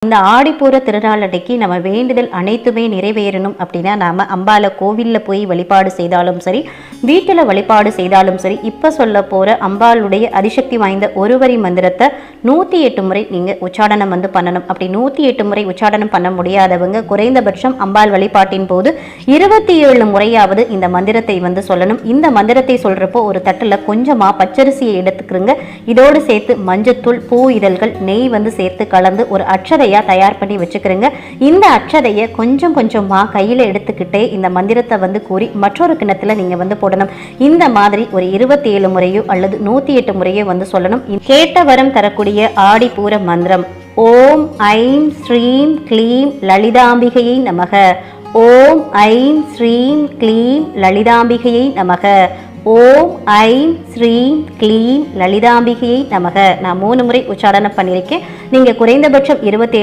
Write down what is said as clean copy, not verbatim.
இந்த ஆடிப்பூர திருநாள் அன்னைக்கு நம்ம வேண்டுதல் அனைத்துமே நிறைவேறணும் அப்படின்னா நாம அம்பால கோவிலில் போய் வழிபாடு செய்தாலும் சரி, வீட்டில் வழிபாடு செய்தாலும் சரி, இப்போ சொல்ல போகிற அம்பாளுடைய அதிசக்தி வாய்ந்த ஒரு வரி மந்திரத்தை 108 முறை நீங்கள் உச்சாடனம் பண்ணணும். அப்படி 108 முறை உச்சாடனம் பண்ண முடியாதவங்க குறைந்தபட்சம் அம்பாள் வழிபாட்டின் போது 27 முறையாவது இந்த மந்திரத்தை சொல்லணும். இந்த மந்திரத்தை சொல்றப்போ ஒரு தட்டில் கொஞ்சமாக பச்சரிசியை எடுத்துக்கிறங்க. இதோடு சேர்த்து மஞ்சத்தூள், பூ இதழ்கள், நெய் சேர்த்து கலந்து ஒரு அட்சதையாக தயார் பண்ணி வச்சுக்கிறங்க. இந்த அட்சதையை கொஞ்சம் கொஞ்சமாக கையில் எடுத்துக்கிட்டே இந்த மந்திரத்தை கூறி மற்றொரு கிணத்துல நீங்கள் போடணும். இந்த மாதிரி ஒரு 27 முறையோ அல்லது 108 முறையோ சொல்லணும். கேட்ட வரம் தரக்கூடிய ஆடிப்பூர மந்திரம் ஓம் ஐம் ஸ்ரீம் க்ளீம் லலிதாம்பிகையை நமக. ஓம் ஐம் ஸ்ரீம் க்ளீம் லலிதாம்பிகையை நமக. ஓம் ஐம் ஸ்ரீம் க்ளீம் லலிதாம்பிகையை நமக. நான் 3 முறை உச்சாரணம் பண்ணியிருக்கேன். நீங்கள் குறைந்தபட்சம் 27